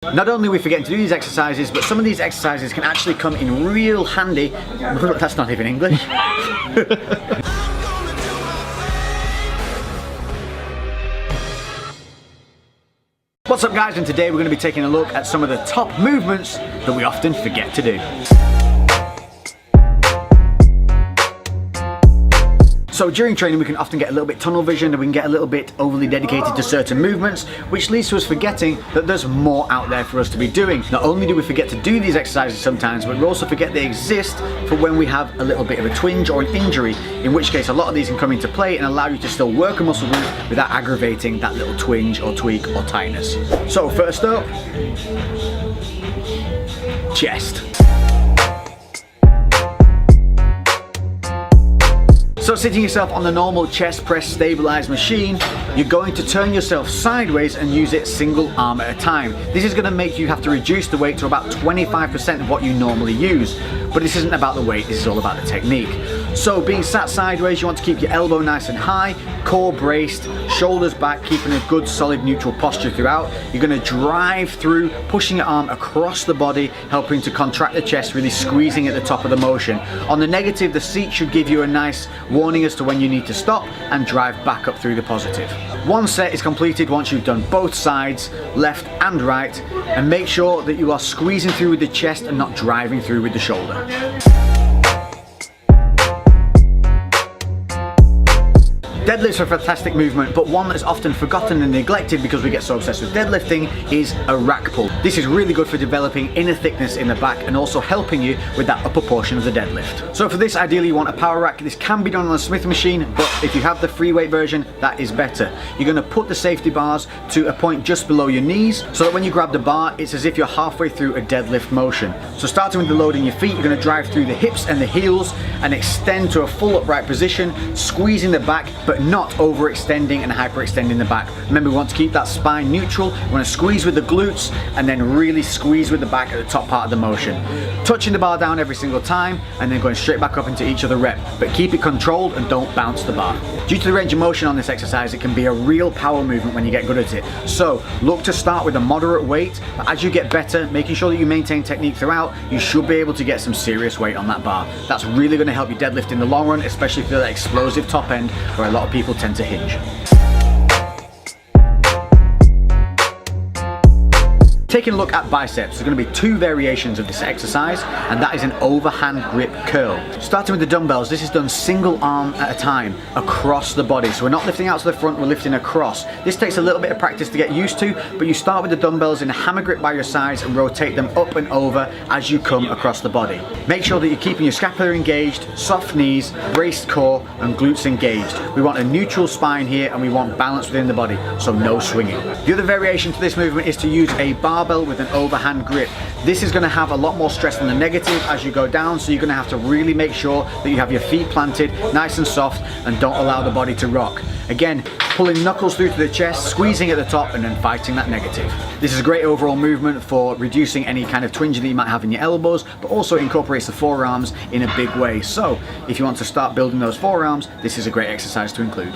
Not only are we forgetting to do these exercises, but some of these exercises can actually come in real handy. That's not even English. What's up guys, and today we're going to be taking a look at some of the top movements that we often forget to do. So during training we can often get a little bit tunnel vision and we can get a little bit overly dedicated to certain movements, which leads to us forgetting that there's more out there for us to be doing. Not only do we forget to do these exercises sometimes, but we also forget they exist for when we have a little bit of a twinge or an injury, in which case a lot of these can come into play and allow you to still work a muscle group without aggravating that little twinge or tweak or tightness. So first up, chest. So sitting yourself on the normal chest press stabilized machine, you're going to turn yourself sideways and use it single arm at a time. This is going to make you have to reduce the weight to about 25% of what you normally use. But this isn't about the weight, this is all about the technique. So being sat sideways, you want to keep your elbow nice and high, core braced, shoulders back, keeping a good solid neutral posture throughout. You're going to drive through, pushing your arm across the body, helping to contract the chest, really squeezing at the top of the motion. On the negative, the seat should give you a nice warning as to when you need to stop and drive back up through the positive. One set is completed once you've done both sides, left and right, and make sure that you are squeezing through with the chest and not driving through with the shoulder. Deadlifts are a fantastic movement, but one that's often forgotten and neglected because we get so obsessed with deadlifting is a rack pull. This is really good for developing inner thickness in the back and also helping you with that upper portion of the deadlift. So for this, ideally you want a power rack. This can be done on a Smith machine, but if you have the free weight version, that is better. You're going to put the safety bars to a point just below your knees so that when you grab the bar, it's as if you're halfway through a deadlift motion. So starting with the load in your feet, you're going to drive through the hips and the heels and extend to a full upright position, squeezing the back, but not overextending and hyperextending the back. Remember, we want to keep that spine neutral. We want to squeeze with the glutes and then really squeeze with the back at the top part of the motion. Touching the bar down every single time and then going straight back up into each other rep, but keep it controlled and don't bounce the bar. Due to the range of motion on this exercise, it can be a real power movement when you get good at it. So look to start with a moderate weight, but as you get better, making sure that you maintain technique throughout, you should be able to get some serious weight on that bar. That's really going to help you deadlift in the long run, especially for that explosive top end where a lot of people tend to hinge. Taking a look at biceps, there's going to be two variations of this exercise, and that is an overhand grip curl. Starting with the dumbbells, this is done single arm at a time across the body. So we're not lifting out to the front, we're lifting across. This takes a little bit of practice to get used to, but you start with the dumbbells in a hammer grip by your sides and rotate them up and over as you come across the body. Make sure that you're keeping your scapula engaged, soft knees, braced core, and glutes engaged. We want a neutral spine here and we want balance within the body, so no swinging. The other variation to this movement is to use a barbell with an overhand grip. This is going to have a lot more stress than the negative as you go down, so you're going to have to really make sure that you have your feet planted nice and soft and don't allow the body to rock. Again, pulling knuckles through to the chest, squeezing at the top and then fighting that negative. This is a great overall movement for reducing any kind of twinge that you might have in your elbows, but also incorporates the forearms in a big way. So if you want to start building those forearms, this is a great exercise to include.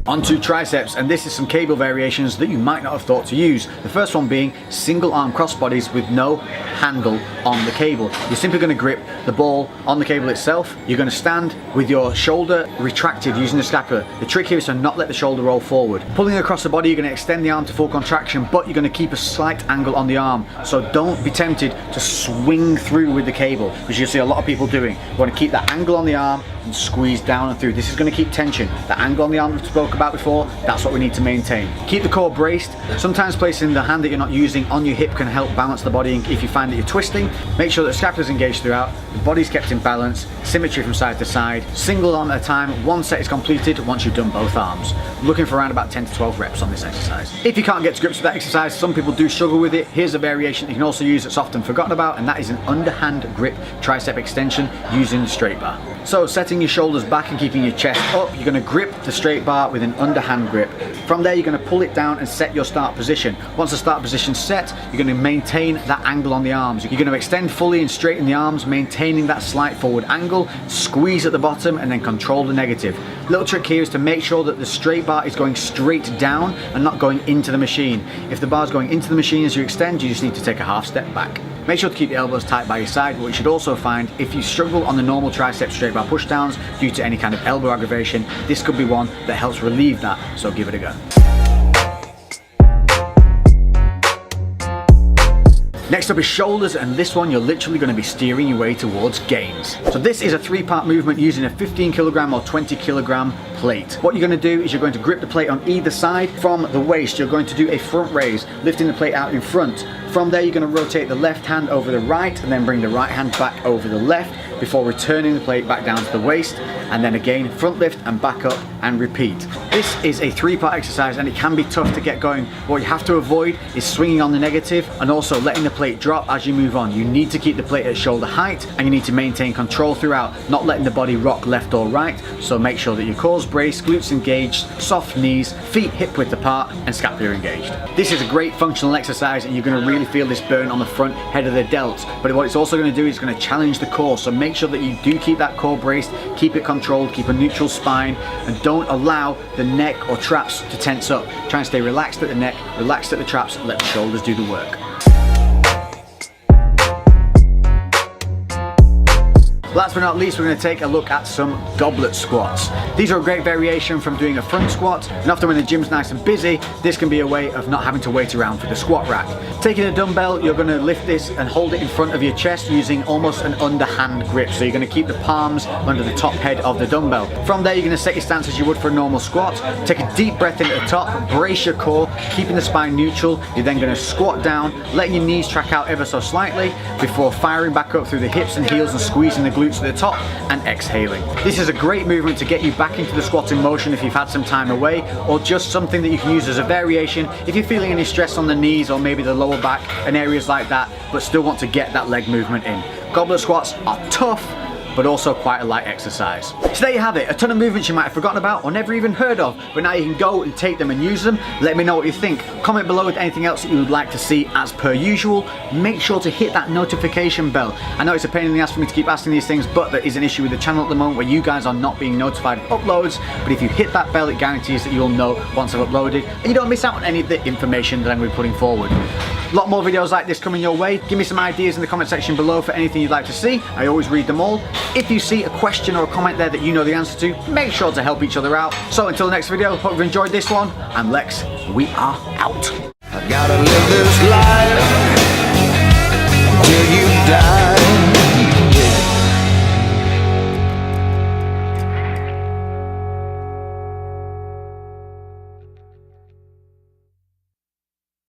Onto triceps, and this is some cable variations that you might not have thought to use. The first one being single arm crossbodies with no handle on the cable. You're simply going to grip the ball on the cable itself. You're going to stand with your shoulder retracted using the scapula. The trick here is to not let the shoulder roll forward. Pulling across the body, you're going to extend the arm to full contraction, but you're going to keep a slight angle on the arm. So don't be tempted to swing through with the cable, which you'll see a lot of people doing. You want to keep that angle on the arm and squeeze down and through. This is going to keep tension. The angle on the arm we spoke about before, that's what we need to maintain. Keep the core braced. Sometimes placing the hand that you're not using on your hip can help balance the body if you find that you're twisting. Make sure that the scapula is engaged throughout, the body's kept in balance, symmetry from side to side, single arm at a time. One set is completed once you've done both arms. Looking for around about 10 to 12 reps on this exercise. If you can't get to grips with that exercise, some people do struggle with it. Here's a variation you can also use that's often forgotten about, and that is an underhand grip tricep extension using the straight bar. So setting your shoulders back and keeping your chest up, you're going to grip the straight bar with an an underhand grip. From there, you're going to pull it down and set your start position. Once the start position's set, you're going to maintain that angle on the arms. You're going to extend fully and straighten the arms, maintaining that slight forward angle, squeeze at the bottom, and then control the negative. Little trick here is to make sure that the straight bar is going straight down and not going into the machine. If the bar is going into the machine as you extend, you just need to take a half step back. Make sure to keep the elbows tight by your side, but you should also find if you struggle on the normal tricep straight bar pushdowns due to any kind of elbow aggravation, this could be one that helps relieve that, so give it a go. Next up is shoulders, and this one you're literally going to be steering your way towards gains. So this is a 3-part movement using a 15 kilogram or 20 kilogram plate. What you're going to do is you're going to grip the plate on either side. From the waist, you're going to do a front raise, lifting the plate out in front. From there, you're going to rotate the left hand over the right and then bring the right hand back over the left before returning the plate back down to the waist, and then again front lift and back up and repeat. This is a 3-part exercise and it can be tough to get going. What you have to avoid is swinging on the negative and also letting the plate drop as you move on. You need to keep the plate at shoulder height and you need to maintain control throughout, not letting the body rock left or right. So make sure that your core's braced, glutes engaged, soft knees, feet hip width apart, and scapula engaged. This is a great functional exercise and you're going to really feel this burn on the front head of the delts, but what it's also going to do is going to challenge the core. So make sure that you do keep that core braced, keep it controlled, keep a neutral spine, and don't allow the neck or traps to tense up. Try and stay relaxed at the neck, relaxed at the traps, let the shoulders do the work. Last but not least, we're going to take a look at some goblet squats. These are a great variation from doing a front squat, and often when the gym's nice and busy, this can be a way of not having to wait around for the squat rack. Taking a dumbbell, you're going to lift this and hold it in front of your chest using almost an underhand grip. So you're going to keep the palms under the top head of the dumbbell. From there, you're going to set your stance as you would for a normal squat. Take a deep breath in at the top, brace your core, keeping the spine neutral. You're then going to squat down, letting your knees track out ever so slightly before firing back up through the hips and heels and squeezing the glutes to the top and exhaling. This is a great movement to get you back into the squatting motion if you've had some time away, or just something that you can use as a variation if you're feeling any stress on the knees or maybe the lower back and areas like that, but still want to get that leg movement in. Goblet squats are tough, but also quite a light exercise. So there you have it, a ton of movements you might have forgotten about or never even heard of, but now you can go and take them and use them. Let me know what you think. Comment below with anything else that you would like to see as per usual. Make sure to hit that notification bell. I know it's a pain in the ass for me to keep asking these things, but there is an issue with the channel at the moment where you guys are not being notified of uploads, but if you hit that bell, it guarantees that you'll know once I've uploaded, and you don't miss out on any of the information that I'm going to be putting forward. A lot more videos like this coming your way. Give me some ideas in the comment section below for anything you'd like to see. I always read them all. If you see a question or a comment there that you know the answer to, make sure to help each other out. So until the next video, hope you've enjoyed this one. I'm Lex, we are out. I gotta live this life till you die.